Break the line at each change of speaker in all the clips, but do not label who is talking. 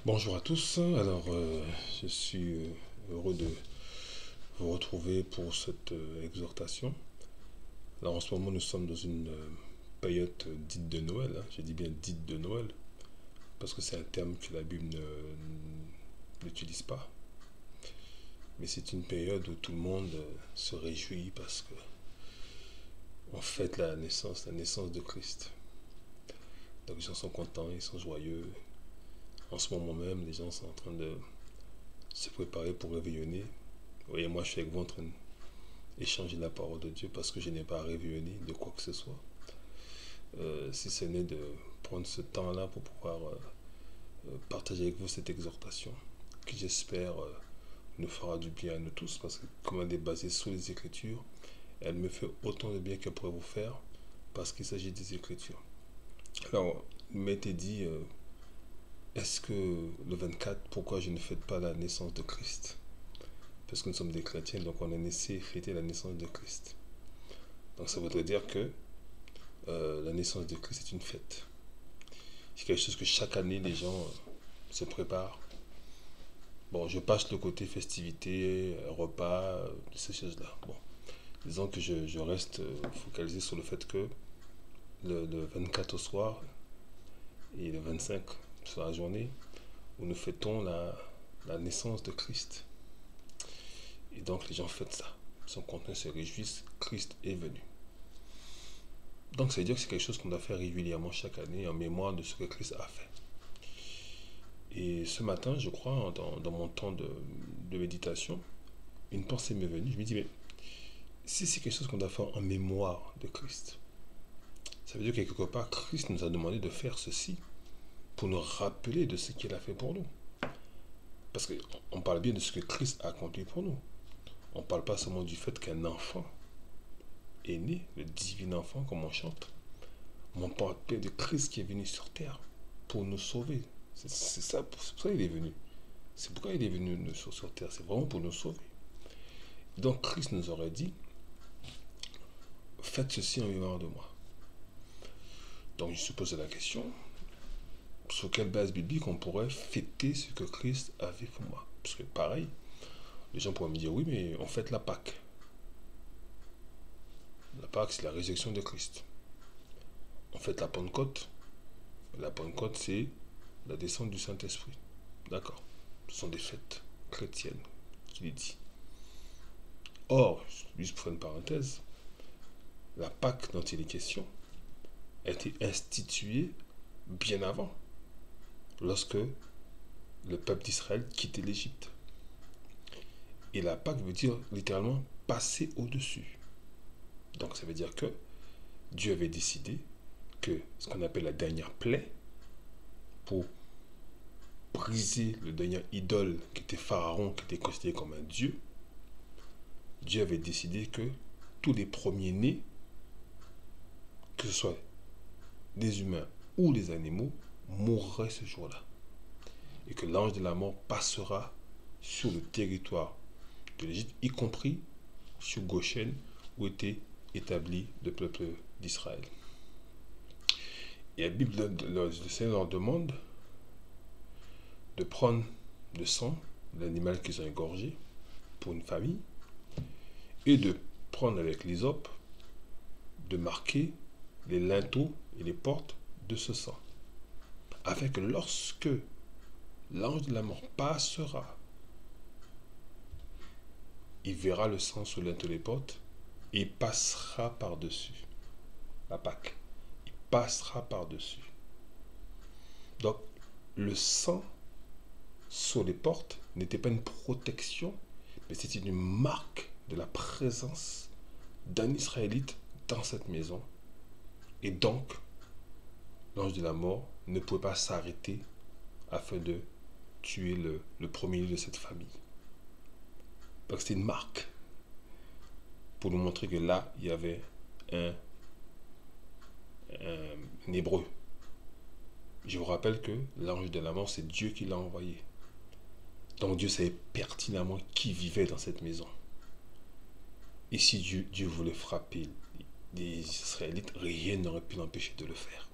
Bonjour à tous. Alors, je suis heureux de vous retrouver pour cette exhortation. Alors, en ce moment, nous sommes dans une période dite de Noël, hein. Je dis bien dite de Noël, parce que c'est un terme que la Bible n'utilise pas. Mais c'est une période où tout le monde se réjouit parce que on fête la naissance de Christ. Donc, les gens sont contents, ils sont joyeux. En ce moment même, les gens sont en train de se préparer pour réveillonner. Oui, moi, je suis avec vous en train d'échanger la parole de Dieu parce que je n'ai pas à réveillonner de quoi que ce soit. Si ce n'est de prendre ce temps-là pour pouvoir partager avec vous cette exhortation qui, j'espère, nous fera du bien à nous tous parce que, comme elle est basée sur les Écritures, elle me fait autant de bien qu'elle pourrait vous faire parce qu'il s'agit des Écritures. Alors, il m'a été dit, est-ce que le 24, pourquoi je ne fête pas la naissance de Christ? Parce que nous sommes des chrétiens, donc on a essayé de fêter la naissance de Christ. Donc ça voudrait dire que la naissance de Christ est une fête. C'est quelque chose que chaque année les gens se préparent. Bon, je passe le côté festivité, repas, ces choses-là. Bon, disons que je reste focalisé sur le fait que le 24 au soir et le 25 sur la journée où nous fêtons la naissance de Christ. Et donc les gens fêtent ça. Ils sont contents, ils se réjouissent, Christ est venu. Donc ça veut dire que c'est quelque chose qu'on doit faire régulièrement chaque année en mémoire de ce que Christ a fait. Et ce matin, je crois, dans mon temps de méditation, une pensée m'est venue. Je me dis, mais si c'est quelque chose qu'on doit faire en mémoire de Christ, ça veut dire que quelque part, Christ nous a demandé de faire ceci pour nous rappeler de ce qu'il a fait pour nous. Parce qu'on parle bien de ce que Christ a accompli pour nous. On ne parle pas seulement du fait qu'un enfant est né, le divin enfant, comme on chante, mais on parle bien de Christ qui est venu sur terre pour nous sauver. C'est ça, pour ça qu'il est venu. C'est pourquoi il est venu sur terre. C'est vraiment pour nous sauver. Donc Christ nous aurait dit, faites ceci en mémoire de moi. Donc je me suis posé la question, sur quelle base biblique on pourrait fêter ce que Christ a fait pour moi? Parce que pareil, les gens pourraient me dire, oui, mais on fête la Pâque. La Pâque, c'est la résurrection de Christ. On fête la Pentecôte. La Pentecôte, c'est la descente du Saint-Esprit. D'accord. Ce sont des fêtes chrétiennes, qu'il est dit. Or, juste pour faire une parenthèse, la Pâque dont il est question a été instituée bien avant, lorsque le peuple d'Israël quittait l'Égypte. Et la Pâque veut dire littéralement passer au-dessus. Donc ça veut dire que Dieu avait décidé que ce qu'on appelle la dernière plaie, pour briser le dernier idole qui était Pharaon, qui était considéré comme un dieu, Dieu avait décidé que tous les premiers-nés, que ce soit des humains ou des animaux, mourraient ce jour-là. Et que l'ange de la mort passera sur le territoire de l'Égypte, y compris sur Goshen, où était établi le peuple d'Israël. Et la Bible, le Seigneur leur demande de prendre le sang de l'animal qu'ils ont égorgé pour une famille et de prendre avec l'hysope, de marquer les linteaux et les portes de ce sang. Afin que lorsque l'ange de la mort passera, il verra le sang sur linteaux et les portes et il passera par-dessus. La Pâque. Il passera par-dessus. Donc, le sang sur les portes n'était pas une protection, mais c'était une marque de la présence d'un Israélite dans cette maison. Et donc, l'ange de la mort ne pouvait pas s'arrêter afin de tuer le premier de cette famille. Donc c'était une marque pour nous montrer que là, il y avait un, un hébreu. Je vous rappelle que l'ange de la mort, c'est Dieu qui l'a envoyé. Donc Dieu savait pertinemment qui vivait dans cette maison. Et si Dieu voulait frapper les Israélites, rien n'aurait pu l'empêcher de le faire.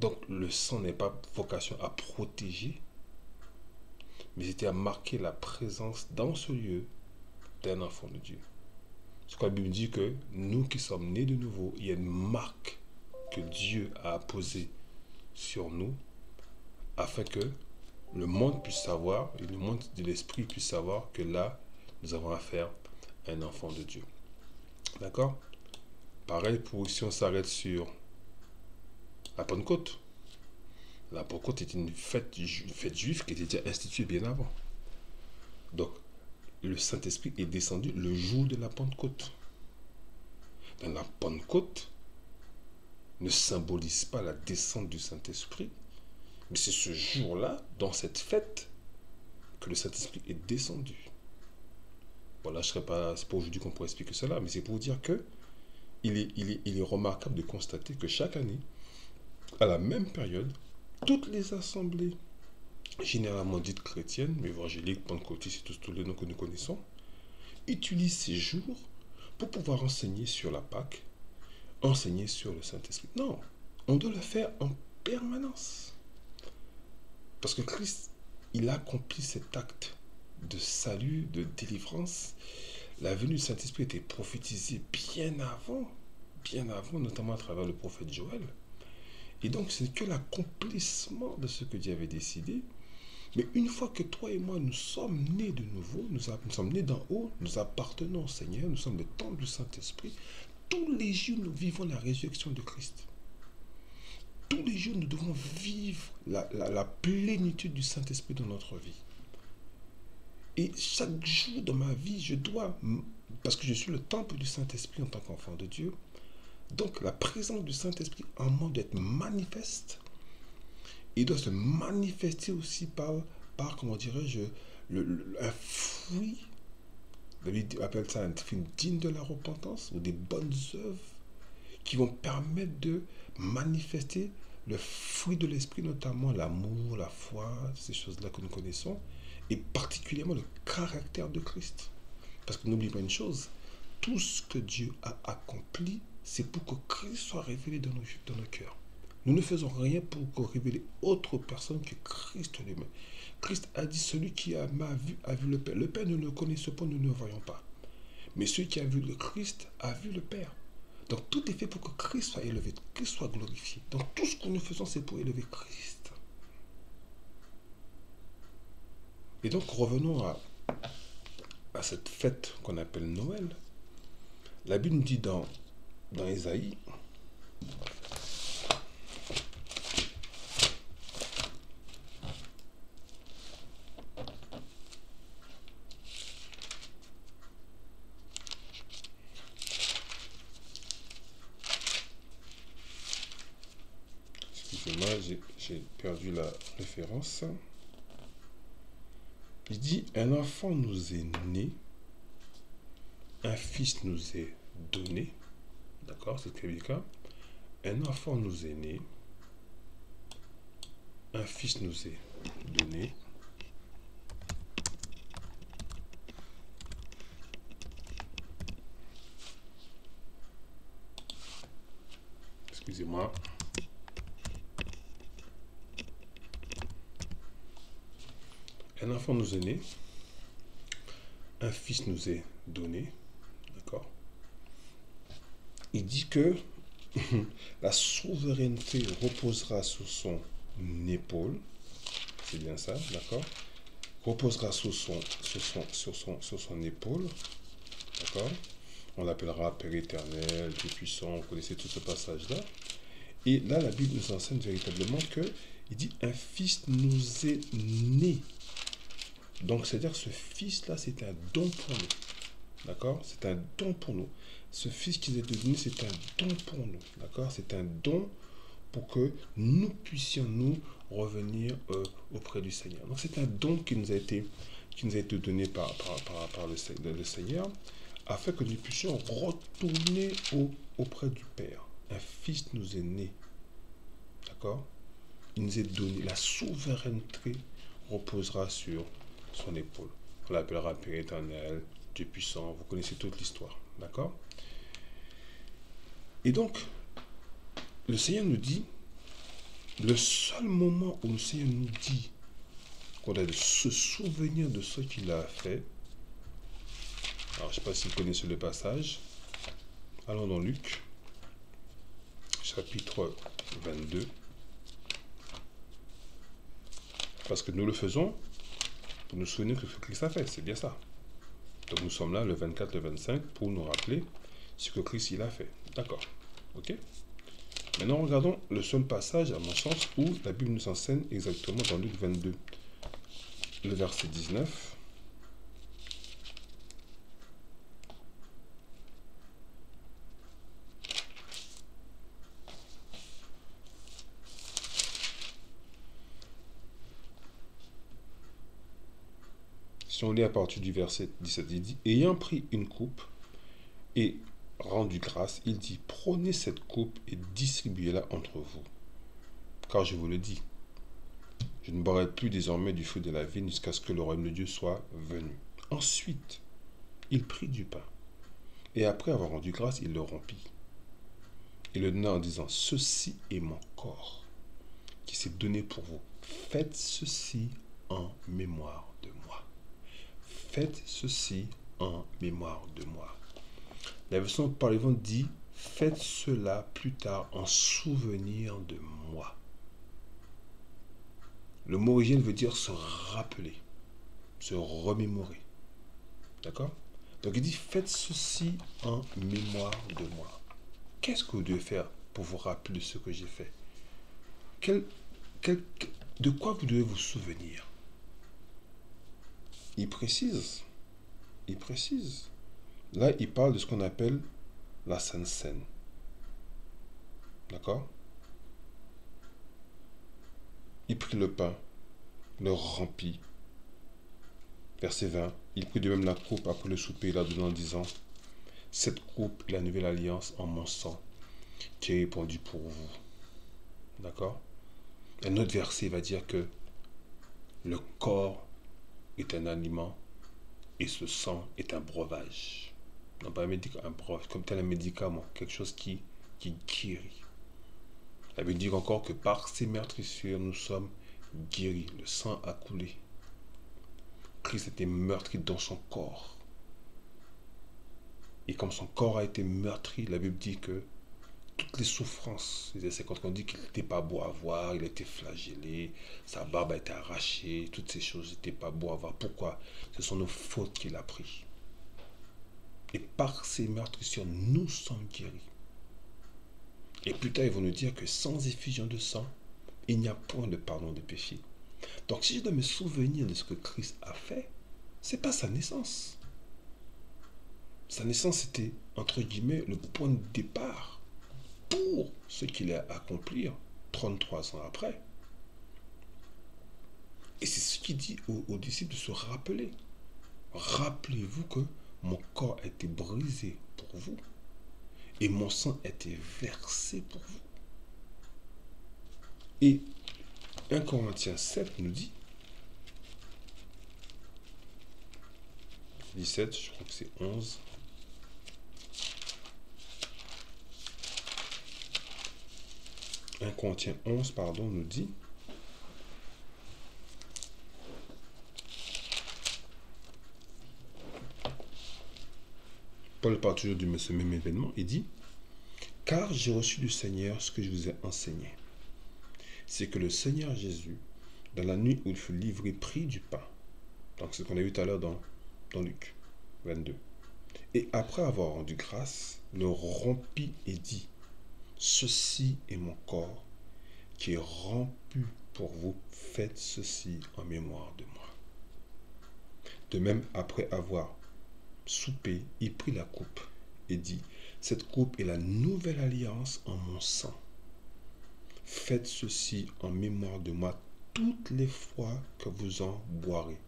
Donc le sang n'est pas vocation à protéger, mais c'était à marquer la présence dans ce lieu d'un enfant de Dieu. Ce que la Bible dit que nous qui sommes nés de nouveau, il y a une marque que Dieu a posée sur nous afin que le monde puisse savoir, et le monde de l'esprit puisse savoir que là, nous avons affaire à un enfant de Dieu. D'accord? Pareil pour si on s'arrête sur la Pentecôte. La Pentecôte est une fête juive qui était déjà instituée bien avant. Donc, le Saint-Esprit est descendu le jour de la Pentecôte. Dans la Pentecôte ne symbolise pas la descente du Saint-Esprit, mais c'est ce jour-là, dans cette fête, que le Saint-Esprit est descendu. Voilà, c'est pas aujourd'hui qu'on pourrait expliquer cela, mais c'est pour dire que il est remarquable de constater que chaque année, à la même période, toutes les assemblées, généralement dites chrétiennes, mais évangéliques, pentecôtistes et tous les noms que nous connaissons, utilisent ces jours pour pouvoir enseigner sur la Pâque, enseigner sur le Saint-Esprit. Non, on doit le faire en permanence. Parce que Christ, il a accompli cet acte de salut, de délivrance. La venue du Saint-Esprit était prophétisée bien avant, notamment à travers le prophète Joël. Et donc, c'est que l'accomplissement de ce que Dieu avait décidé. Mais une fois que toi et moi, nous sommes nés de nouveau, nous sommes nés d'en haut, nous appartenons au Seigneur, nous sommes le temple du Saint-Esprit, tous les jours, nous vivons la résurrection de Christ. Tous les jours, nous devons vivre la plénitude du Saint-Esprit dans notre vie. Et chaque jour de ma vie, je dois, parce que je suis le temple du Saint-Esprit en tant qu'enfant de Dieu, donc la présence du Saint-Esprit en moi doit être manifeste. Il doit se manifester aussi par comment dirais-je, un fruit. David appelle ça un fruit digne de la repentance ou des bonnes œuvres qui vont permettre de manifester le fruit de l'esprit, notamment l'amour, la foi, ces choses-là que nous connaissons, et particulièrement le caractère de Christ. Parce que n'oubliez pas une chose, tout ce que Dieu a accompli, c'est pour que Christ soit révélé dans nos cœurs. Nous ne faisons rien pour révéler autre personne que Christ lui-même. Christ a dit, celui qui m'a vu a vu le Père. Le Père, nous ne le connaissons pas, nous ne le voyons pas. Mais celui qui a vu le Christ a vu le Père. Donc tout est fait pour que Christ soit élevé, que Christ soit glorifié. Donc tout ce que nous faisons, c'est pour élever Christ. Et donc revenons à cette fête qu'on appelle Noël. La Bible nous dit dans Ésaïe, excusez-moi, j'ai perdu la référence. Il dit, un enfant nous est né, un fils nous est donné. D'accord, c'est quelqu'un. Un enfant nous est né, un fils nous est donné. Excusez-moi. Un enfant nous est né, un fils nous est donné, d'accord? Il dit que la souveraineté reposera sur son épaule, c'est bien ça, d'accord? Reposera sur son épaule, d'accord? On l'appellera Père éternel, Dieu puissant, vous connaissez tout ce passage-là. Et là, la Bible nous enseigne véritablement que, il dit, un fils nous est né. Donc, c'est-à-dire ce fils-là, c'est un don pour nous. D'accord? C'est un don pour nous. Ce fils qui nous est donné, c'est un don pour nous. D'accord? C'est un don pour que nous puissions nous revenir auprès du Seigneur. Donc, c'est un don qui nous a été donné par le Seigneur, afin que nous puissions retourner auprès du Père. Un fils nous est né. D'accord? Il nous est donné. La souveraineté reposera sur son épaule. On l'appellera Père éternel, Dieu puissant. Vous connaissez toute l'histoire. D'accord? Et donc, le Seigneur nous dit, Le seul moment où le Seigneur nous dit qu'on a de se souvenir de ce qu'il a fait, alors je ne sais pas si vous connaissez le passage, allons dans Luc, chapitre 22, parce que nous le faisons pour nous souvenir de ce que Christ a fait, c'est bien ça. Donc nous sommes là le 24, le 25 pour nous rappeler ce que Christ il a fait. D'accord. Ok. Maintenant regardons le seul passage à mon sens où la Bible nous enseigne exactement dans Luc 22, le verset 19. Si on lit à partir du verset 17, il dit, ayant pris une coupe et rendu grâce, il dit, prenez cette coupe et distribuez-la entre vous. Car je vous le dis, je ne boirai plus désormais du fruit de la vigne jusqu'à ce que le royaume de Dieu soit venu. Ensuite, il prit du pain, et après avoir rendu grâce, il le rompit. Et le donna en disant, ceci est mon corps, qui s'est donné pour vous. Faites ceci en mémoire de moi. Faites ceci en mémoire de moi. La version par vivant dit, faites cela plus tard en souvenir de moi. Le mot origine veut dire se rappeler, se remémorer. D'accord? Donc il dit, faites ceci en mémoire de moi. Qu'est-ce que vous devez faire pour vous rappeler de ce que j'ai fait? De quoi vous devez vous souvenir? Il précise. Là, il parle de ce qu'on appelle la Sainte Seine. D'accord? Il prit le pain, le remplit. Verset 20. Il prit de même la coupe après le souper et la donna en disant, cette coupe est la nouvelle alliance en mon sang qui est répandue pour vous. D'accord? Un autre verset va dire que le corps est un aliment et ce sang est un breuvage. Non pas un breuvage, comme tel un médicament, quelque chose qui guérit. Ça veut dire encore que par ces meurtrissures, nous sommes guéris. Le sang a coulé. Christ était meurtri dans son corps. Et comme son corps a été meurtri, la Bible dit que toutes les souffrances, c'est quand on dit qu'il n'était pas beau à voir, il a été flagellé, sa barbe a été arrachée, toutes ces choses n'étaient pas beau à voir. Pourquoi? Ce sont nos fautes qu'il a pris. Et par ces meurtrissures, nous sommes guéris. Et plus tard, ils vont nous dire que sans effusion de sang, il n'y a point de pardon des péchés. Donc si je dois me souvenir de ce que Christ a fait, ce n'est pas sa naissance. Sa naissance, c'était, entre guillemets, le point de départ pour ce qu'il a accompli 33 ans après. Et c'est ce qu'il dit aux disciples de se rappeler. Rappelez-vous que mon corps a été brisé pour vous et mon sang a été versé pour vous. Et 1 Corinthiens 7 nous dit, 17, je crois que c'est 11, « 1 Corinthiens 11, pardon, nous dit, Paul parle toujours de ce même événement, il dit, « Car j'ai reçu du Seigneur ce que je vous ai enseigné. C'est que le Seigneur Jésus, dans la nuit où il fut livré, prit du pain. » Donc c'est ce qu'on a vu tout à l'heure dans Luc 22. « Et après avoir rendu grâce, le rompit et dit, « Ceci est mon corps qui est rompu pour vous. Faites ceci en mémoire de moi. » De même, après avoir soupé, il prit la coupe et dit, « Cette coupe est la nouvelle alliance en mon sang. Faites ceci en mémoire de moi toutes les fois que vous en boirez.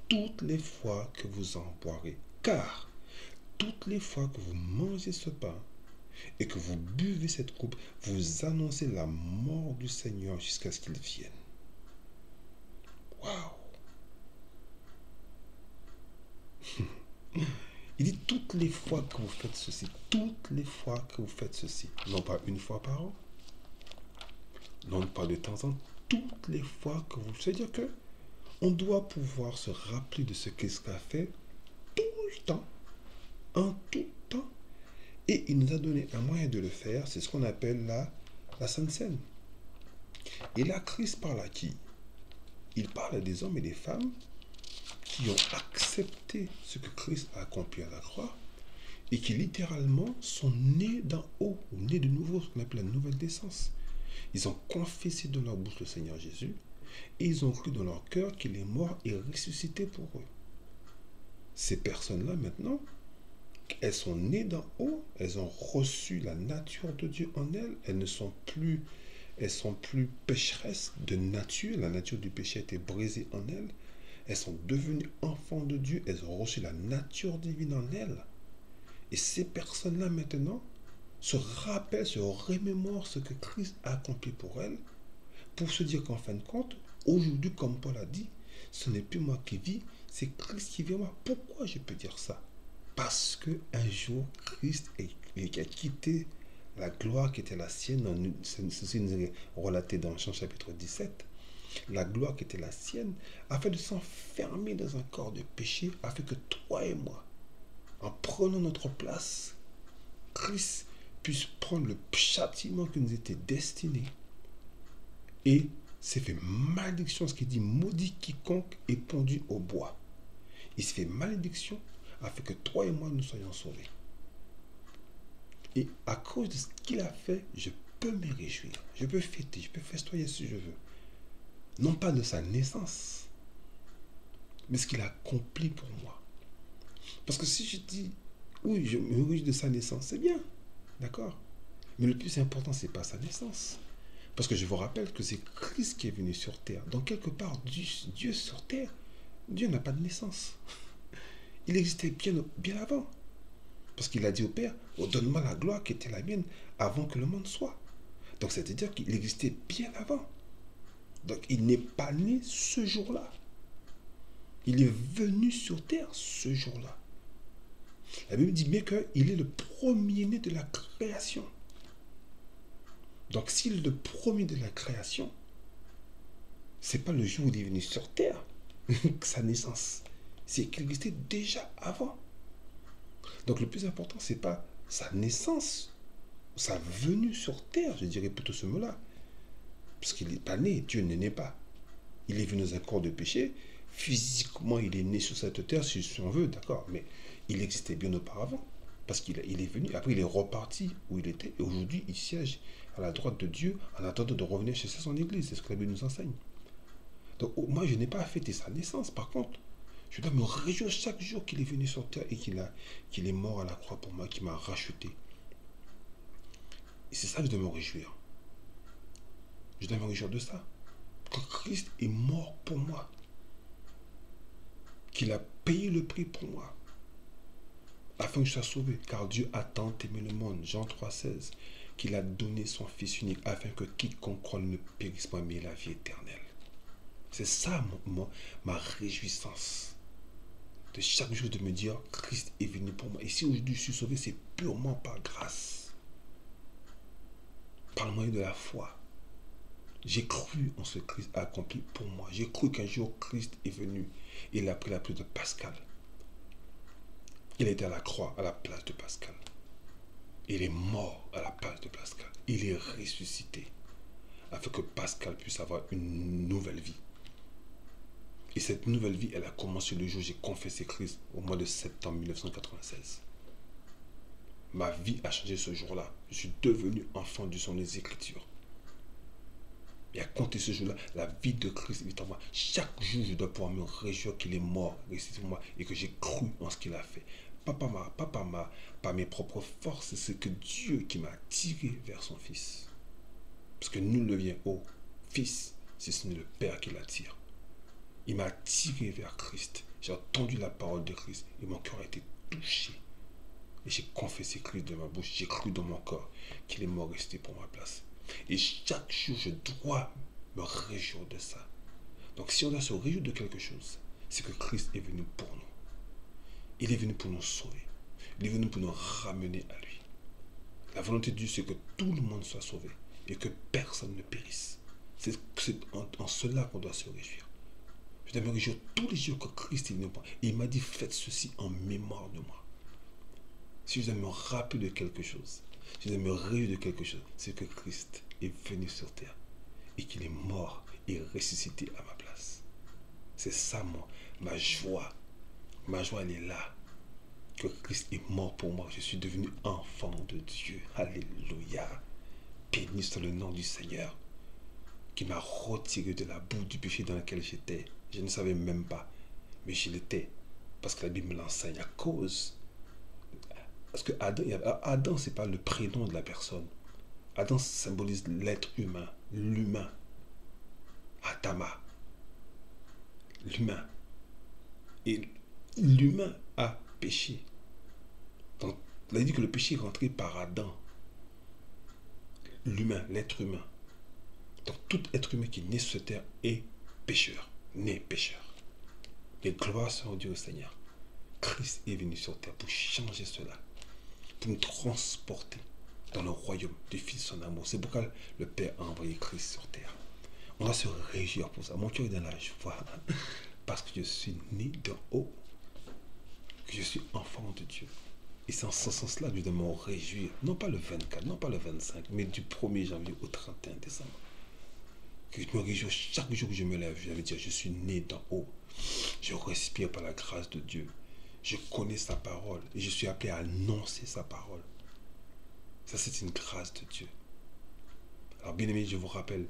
Toutes les fois que vous en boirez. Car toutes les fois que vous mangez ce pain et que vous buvez cette coupe, vous annoncez la mort du Seigneur jusqu'à ce qu'il vienne. » Waouh! Il dit toutes les fois que vous faites ceci, toutes les fois que vous faites ceci, non pas une fois par an, dont on parle de temps en temps, toutes les fois que vous... C'est-à-dire que on doit pouvoir se rappeler de ce qu'Christ a fait tout le temps, en tout temps. Et il nous a donné un moyen de le faire, c'est ce qu'on appelle la Sainte Seine. Et là, Christ parle à qui? Il parle à des hommes et des femmes qui ont accepté ce que Christ a accompli à la croix et qui littéralement sont nés d'en haut, ou nés de nouveau, ce qu'on appelle la nouvelle naissance. Ils ont confessé de leur bouche le Seigneur Jésus et ils ont cru dans leur cœur qu'il est mort et ressuscité pour eux. Ces personnes-là, maintenant, elles sont nées d'en haut, elles ont reçu la nature de Dieu en elles, elles sont plus pécheresses de nature, la nature du péché a été brisée en elles, elles sont devenues enfants de Dieu, elles ont reçu la nature divine en elles. Et ces personnes-là maintenant se rappellent, se remémorent ce que Christ a accompli pour elles, pour se dire qu'en fin de compte, aujourd'hui, comme Paul a dit, ce n'est plus moi qui vis, c'est Christ qui vit en moi. Pourquoi je peux dire ça? Parce qu'un jour, Christ a quitté la gloire qui était la sienne, ceci nous est relaté dans Jean chapitre 17, la gloire qui était la sienne, afin de s'enfermer dans un corps de péché, afin que toi et moi, en prenant notre place, Christ puisse prendre le châtiment qui nous était destiné. Et c'est fait malédiction, ce qui dit maudit quiconque est pendu au bois. Il se fait malédiction afin que toi et moi nous soyons sauvés. Et à cause de ce qu'il a fait, je peux me réjouir, je peux fêter, je peux festoyer si je veux. Non pas de sa naissance, mais ce qu'il a accompli pour moi. Parce que si je dis, oui, je me réjouis de sa naissance, c'est bien, d'accord. Mais le plus important, c'est pas sa naissance. Parce que je vous rappelle que c'est Christ qui est venu sur terre. Donc quelque part, Dieu sur terre, Dieu n'a pas de naissance. Il existait bien avant. Parce qu'il a dit au Père, oh, donne-moi la gloire qui était la mienne avant que le monde soit. Donc c'est-à-dire qu'il existait bien avant. Donc il n'est pas né ce jour-là. Il est venu sur terre ce jour-là. La Bible dit bien qu'il est le premier-né de la création. Donc s'il est le premier de la création, c'est pas le jour où il est venu sur terre, sa naissance. C'est qu'il existait déjà avant. Donc le plus important, c'est pas sa naissance, sa venue sur terre, je dirais plutôt ce mot-là. Parce qu'il n'est pas né, Dieu n'est né pas. Il est venu dans un corps de péché. Physiquement, il est né sur cette terre, si on veut, d'accord. Mais il existait bien auparavant. Parce qu'il est venu, après il est reparti où il était. Et aujourd'hui, il siège à la droite de Dieu en attendant de revenir chez son église. C'est ce que la Bible nous enseigne. Donc moi, je n'ai pas fêté sa naissance. Par contre, je dois me réjouir chaque jour qu'il est venu sur terre et qu'il est mort à la croix pour moi, qu'il m'a racheté. Et c'est ça que je dois me réjouir. Je dois me réjouir de ça. Que Christ est mort pour moi. Qu'il a payé le prix pour moi. Afin que je sois sauvé. Car Dieu a tant aimé le monde. Jean 3,16. Qu'il a donné son Fils unique afin que quiconque croit ne périsse pas mais la vie éternelle. C'est ça ma réjouissance. De chaque jour de me dire Christ est venu pour moi. Et si aujourd'hui je suis sauvé, c'est purement par grâce. Par le moyen de la foi. J'ai cru en ce que Christ a accompli pour moi. J'ai cru qu'un jour Christ est venu. Il a pris la place de Pascal. Il a été à la croix à la place de Pascal. Il est mort à la place de Pascal. Il est ressuscité. Afin que Pascal puisse avoir une nouvelle vie. Et cette nouvelle vie, elle a commencé le jour où j'ai confessé Christ au mois de septembre 1996. Ma vie a changé ce jour-là. Je suis devenu enfant du son des Écritures. Et à compter ce jour-là, la vie de Christ est en moi. Chaque jour, je dois pouvoir me réjouir qu'il est mort, ressuscité pour moi, et que j'ai cru en ce qu'il a fait. Pas par mes propres forces, c'est que Dieu qui m'a tiré vers son Fils. Parce que nul ne vient au Fils, si ce n'est le Père qui l'attire. Il m'a tiré vers Christ. J'ai entendu la parole de Christ et mon cœur a été touché. Et j'ai confessé Christ de ma bouche. J'ai cru dans mon corps qu'il est mort resté pour ma place. Et chaque jour, je dois me réjouir de ça. Donc si on doit se réjouir de quelque chose, c'est que Christ est venu pour nous. Il est venu pour nous sauver. Il est venu pour nous ramener à lui. La volonté de Dieu, c'est que tout le monde soit sauvé et que personne ne périsse. C'est en cela qu'on doit se réjouir. Je dois me réjouir tous les jours que Christ est venu. Et il m'a dit, faites ceci en mémoire de moi. Si je dois me rappeler de quelque chose, si je dois me réjouir de quelque chose, c'est que Christ est venu sur terre et qu'il est mort et ressuscité à ma place. C'est ça, ma joie. Ma joie, elle est là. Que Christ est mort pour moi. Je suis devenu enfant de Dieu. Alléluia. Béni soit le nom du Seigneur, qui m'a retiré de la boue du péché dans laquelle j'étais. Je ne savais même pas, mais je l'étais. Parce que la Bible me l'enseigne à cause. Parce que Adam, ce n'est pas le prénom de la personne. Adam symbolise l'être humain, l'humain. Adama, l'humain. Et l'humain a péché. Donc, il a dit que le péché est rentré par Adam. L'humain, l'être humain. Donc, tout être humain qui naît sur terre est pécheur. Né pécheur. Et gloire soit Dieu au Seigneur. Christ est venu sur terre pour changer cela. Pour nous transporter dans le royaume du Fils de son amour. C'est pourquoi le Père a envoyé Christ sur terre. On doit se réjouir pour ça. Mon cœur est dans la joie. Parce que je suis né d'en haut. Que je suis enfant de Dieu. Et c'est en ce sens-là que je dois me réjouir. Non pas le 24, non pas le 25, mais du 1er janvier au 31 décembre. Que je me réjouis chaque jour que je me lève. Je vais dire, je suis né d'en haut. Je respire par la grâce de Dieu. Je connais sa parole. Et je suis appelé à annoncer sa parole. Ça, c'est une grâce de Dieu. Alors, bien aimé, je vous rappelle,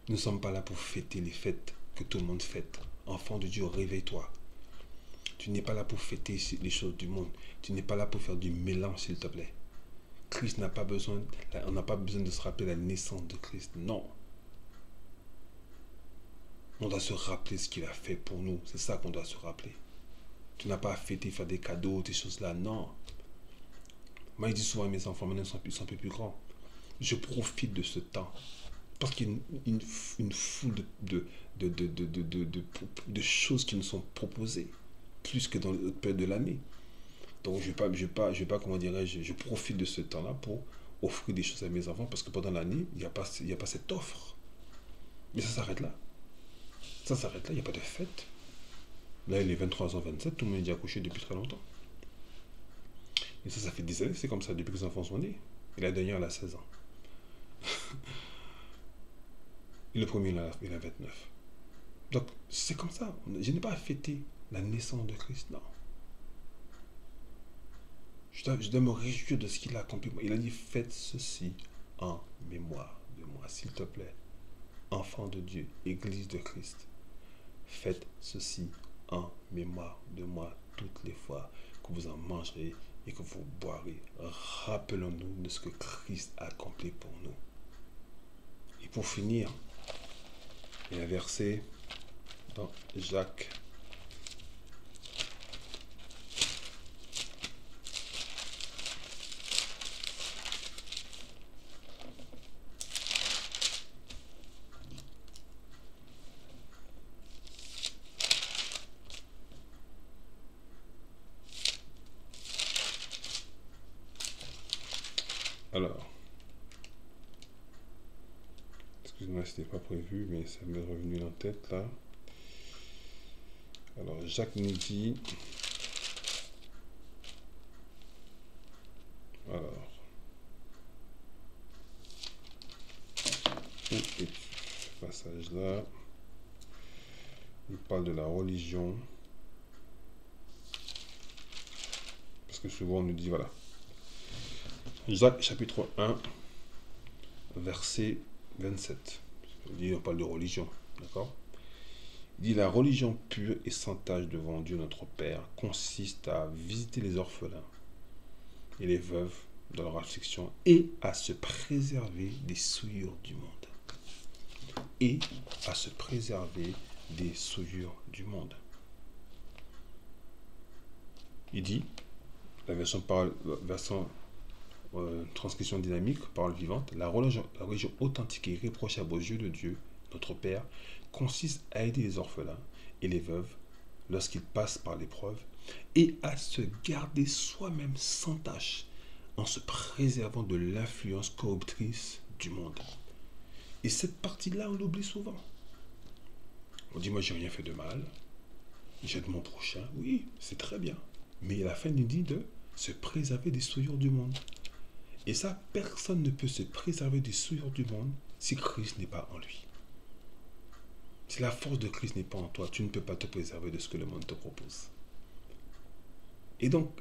nous ne sommes pas là pour fêter les fêtes que tout le monde fête. Enfant de Dieu, réveille-toi. Tu n'es pas là pour fêter les choses du monde. Tu n'es pas là pour faire du mélange, s'il te plaît. Christ n'a pas besoin, on n'a pas besoin de se rappeler la naissance de Christ. Non. On doit se rappeler ce qu'il a fait pour nous. C'est ça qu'on doit se rappeler. Tu n'as pas à fêter, faire des cadeaux, ces choses-là. Non. Moi, je dis souvent à mes enfants, maintenant ils sont un peu plus grands. Je profite de ce temps. Parce qu'il y a une foule de choses qui nous sont proposées. Plus que dans le période de l'année. Donc je vais pas comment dirais-je, je profite de ce temps-là pour offrir des choses à mes enfants parce que pendant l'année, il n'y a pas cette offre. Mais ça s'arrête là. Ça s'arrête là, il n'y a pas de fête. Là, il est 23h27, tout le monde est déjà couché depuis très longtemps. Et ça fait 10 années, c'est comme ça depuis que les enfants sont nés. Et la dernière, elle a 16 ans. Et le premier, il a 29. Donc, c'est comme ça. Je n'ai pas à fêter la naissance de Christ, non. Je dois me réjouir de ce qu'il a accompli. Il a dit, faites ceci en mémoire de moi, s'il te plaît. Enfant de Dieu, Église de Christ. Faites ceci en mémoire de moi toutes les fois que vous en mangerez et que vous boirez. Rappelons-nous de ce que Christ a accompli pour nous. Et pour finir, il y a un verset dans Jacques. Alors, excuse-moi, c'était pas prévu, mais ça m'est revenu en tête là. Alors, Jacques nous dit. Alors, où est ce passage-là? Il parle de la religion. Parce que souvent on nous dit, voilà. Jacques chapitre 1, verset 27. On parle de religion, d'accord? Il dit, la religion pure et sans tache devant Dieu notre Père consiste à visiter les orphelins et les veuves dans leur affliction et à se préserver des souillures du monde. Et à se préserver des souillures du monde. Il dit, la version transcription dynamique, parole vivante, la religion authentique et irréprochable aux yeux de Dieu, notre Père, consiste à aider les orphelins et les veuves lorsqu'ils passent par l'épreuve et à se garder soi-même sans tâche en se préservant de l'influence corruptrice du monde. Et cette partie-là, on l'oublie souvent. On dit, moi, j'ai rien fait de mal. J'aide mon prochain. Oui, c'est très bien. Mais la fin nous dit de se préserver des souillures du monde. Et ça, personne ne peut se préserver des souillures du monde si Christ n'est pas en lui. Si la force de Christ n'est pas en toi, tu ne peux pas te préserver de ce que le monde te propose. Et donc,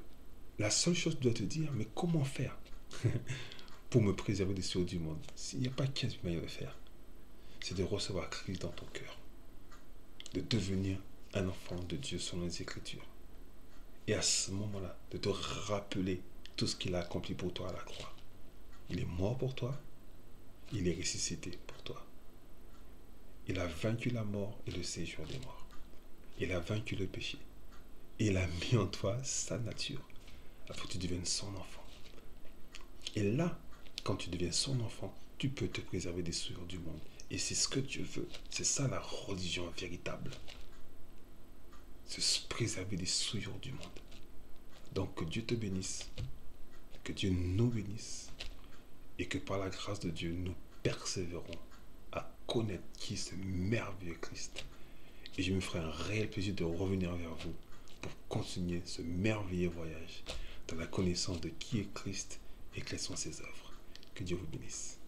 la seule chose que tu dois te dire, mais comment faire pour me préserver des souillures du monde? S'il n'y a pas qu'une manière de faire, c'est de recevoir Christ dans ton cœur, de devenir un enfant de Dieu selon les Écritures. Et à ce moment-là, de te rappeler tout ce qu'il a accompli pour toi à la croix. Il est mort pour toi, il est ressuscité pour toi. Il a vaincu la mort et le séjour des morts. Il a vaincu le péché. Et il a mis en toi sa nature, afin que tu deviennes son enfant. Et là, quand tu deviens son enfant, tu peux te préserver des souillures du monde. Et c'est ce que Dieu veut. C'est ça la religion véritable. C'est se préserver des souillures du monde. Donc que Dieu te bénisse, que Dieu nous bénisse, et que par la grâce de Dieu, nous persévérons à connaître qui est ce merveilleux Christ. Et je me ferai un réel plaisir de revenir vers vous pour continuer ce merveilleux voyage dans la connaissance de qui est Christ et quelles sont ses œuvres. Que Dieu vous bénisse.